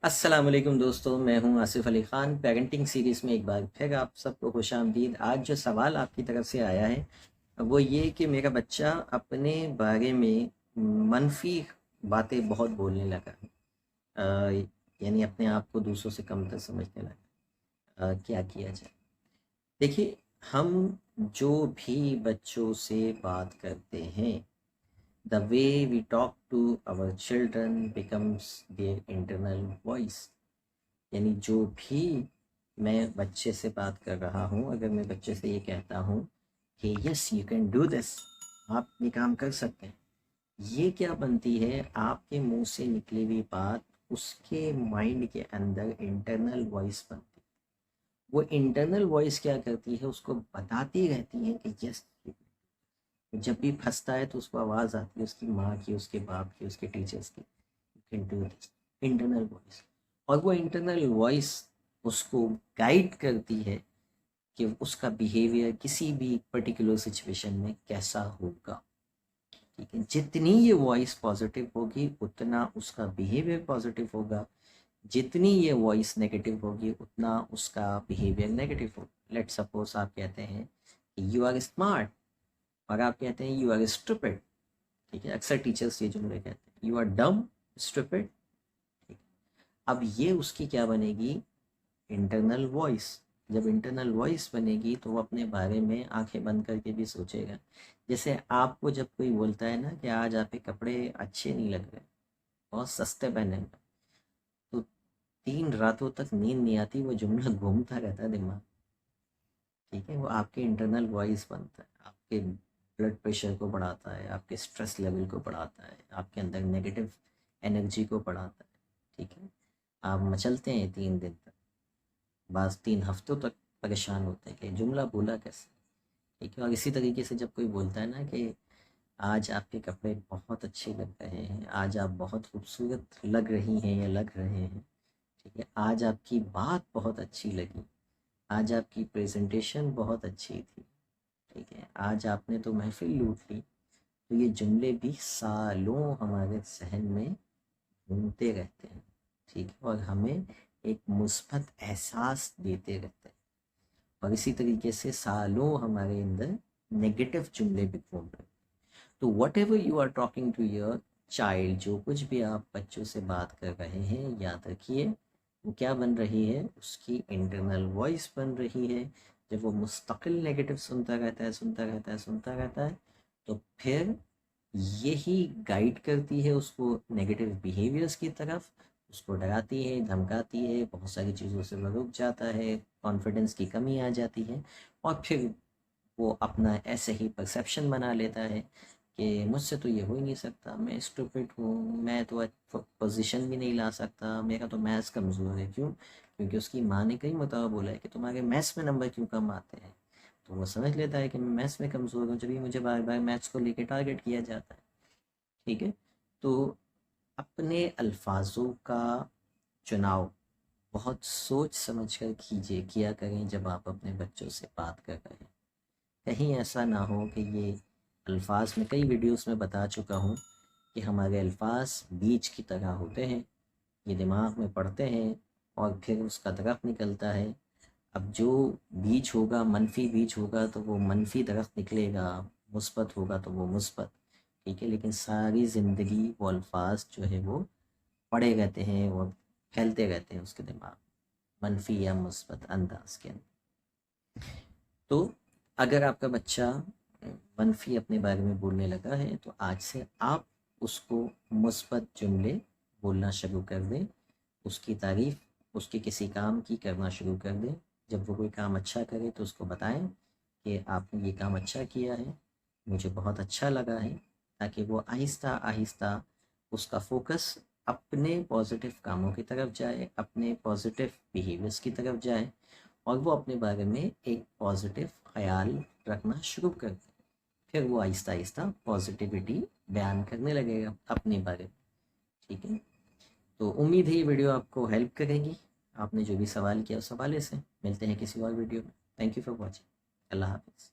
अस्सलाम वालेकुम दोस्तों, मैं हूं आसिफ अली ख़ान। पेरेंटिंग सीरीज़ में एक बार फिर आप सबको खुशामदीद। आज जो सवाल आपकी तरफ से आया है वो ये कि मेरा बच्चा अपने बारे में मनफी बातें बहुत बोलने लगा है। यानी अपने आप को दूसरों से कमतर समझने लगा। क्या किया जाए? देखिए, हम जो भी बच्चों से बात करते हैं, the way we talk to our children becomes their internal voice। यानी जो भी मैं बच्चे से बात कर रहा हूँ, अगर मैं बच्चे से ये कहता हूँ कि yes you can do this, आप ये काम कर सकते हैं, ये क्या बनती है? आपके मुंह से निकली हुई बात उसके माइंड के अंदर इंटरनल वॉइस बनती है। वो इंटरनल वॉइस क्या करती है? उसको बताती रहती है कि यस। जब भी फंसता है तो उसको आवाज़ आती है उसकी माँ की, उसके बाप की, उसके टीचर्स की, you can do this. Internal voice. और वो इंटरनल वॉइस उसको गाइड करती है कि उसका बिहेवियर किसी भी पर्टिकुलर सिचुएशन में कैसा होगा। ठीक है, जितनी ये वॉइस पॉजिटिव होगी उतना उसका बिहेवियर पॉजिटिव होगा, जितनी ये वॉइस नेगेटिव होगी उतना उसका बिहेवियर नेगेटिव होगा। लेट सपोज आप कहते हैं कि यू आर स्मार्ट और आप कहते हैं यू आर स्टूपिड। ठीक है, अक्सर टीचर्स ये जुमले कहते हैं, यू आर डम, स्टूपिड। अब ये उसकी क्या बनेगी? Internal voice. जब इंटरनल वॉइस बनेगी तो वो अपने बारे में आंखें बंद करके भी सोचेगा। जैसे आपको जब कोई बोलता है ना कि आज आपके कपड़े अच्छे नहीं लग रहे, बहुत सस्ते पहने हैं, तो 3 रातों तक नींद नहीं आती, वो जुमला घूमता रहता है दिमाग। ठीक है, वो आपके इंटरनल वॉइस बनता है, आपके ब्लड प्रेशर को बढ़ाता है, आपके स्ट्रेस लेवल को बढ़ाता है, आपके अंदर नेगेटिव एनर्जी को बढ़ाता है। ठीक है, आप मचलते हैं 3 दिन तक, बस 3 हफ्तों तक परेशान होते हैं कि जुमला बोला कैसे। ठीक है, और इसी तरीके से जब कोई बोलता है ना कि आज आपके कपड़े बहुत अच्छे लग रहे हैं, आज आप बहुत खूबसूरत लग रही हैं या लग रहे हैं। ठीक है, आज आपकी बात बहुत अच्छी लगी, आज आपकी प्रेजेंटेशन बहुत अच्छी थी। ठीक है, आज आपने तो महफिल लूट ली। तो ये जुमले भी सालों हमारे जहन में घूमते रहते हैं। ठीक है, और हमें एक मुस्बत एहसास देते रहते हैं। और इसी तरीके से सालों हमारे अंदर नेगेटिव जुमले भी घूम रहे हैं। तो whatever you are talking to your child, जो कुछ भी आप बच्चों से बात कर रहे हैं, याद रखिए वो क्या बन रही है? उसकी इंटरनल वॉइस बन रही है। जब वो मुस्तकिल नेगेटिव सुनता रहता है, सुनता रहता है, सुनता रहता है, तो फिर यही गाइड करती है उसको नेगेटिव बिहेवियर्स की तरफ। उसको डराती है, धमकाती है, बहुत सारी चीज़ों से वो रुक जाता है, कॉन्फिडेंस की कमी आ जाती है, और फिर वो अपना ऐसे ही परसेप्शन बना लेता है कि मुझसे तो ये हो ही नहीं सकता, मैं स्टूपिड हूँ, मैं तो पोजीशन भी नहीं ला सकता, मेरा तो मैथ्स कमज़ोर है। क्यों? क्योंकि उसकी माँ ने कई मरतबा बोला है कि तुम्हारे मैथ्स में नंबर क्यों कम आते हैं। तो वो समझ लेता है कि मैं मैथ्स में कमज़ोर हूँ, जब भी मुझे बार बार मैथ्स को लेकर टारगेट किया जाता है। ठीक है, तो अपने अल्फाजों का चुनाव बहुत सोच समझ कर कीजिए, किया करें जब आप अपने बच्चों से बात कर रहे हैं। कहीं ऐसा ना हो कि ये अल्फाज, में कई वीडियोस में बता चुका हूँ कि हमारे अल्फाज बीज की तरह होते हैं, ये दिमाग में पड़ते हैं और फिर उसका दरख्त निकलता है। अब जो बीज होगा, मनफी बीज होगा तो वो मनफी दरख्त निकलेगा, मुस्बत होगा तो वो मुस्बत। ठीक है, लेकिन सारी ज़िंदगी वो अल्फाज जो है वो पड़े रहते हैं, वो फैलते रहते हैं उसके दिमाग, मनफी या मुस्बत अंदाज के अंदर। तो अगर आपका बच्चा मनफी अपने बारे में बोलने लगा है तो आज से आप उसको मुस्बत जुमले बोलना शुरू कर दें, उसकी तारीफ उसके किसी काम की करना शुरू कर दें। जब वो कोई काम अच्छा करे तो उसको बताएं कि आपने ये काम अच्छा किया है, मुझे बहुत अच्छा लगा है, ताकि वो आहिस्ता आहिस्ता उसका फोकस अपने पॉजिटिव कामों की तरफ जाए, अपने पॉजिटिव बिहेवियर्स की तरफ जाए, और वो अपने बारे में एक पॉजिटिव ख्याल रखना शुरू कर दे। फिर वो आहिस्ता आहिस्ता पॉजिटिविटी बयान करने लगेगा अपने बारे में। ठीक है, तो उम्मीद है ये वीडियो आपको हेल्प करेगी। आपने जो भी सवाल किया उस हवाले से मिलते हैं किसी और वीडियो में। Thank you for watching. अल्लाह हाफिज़।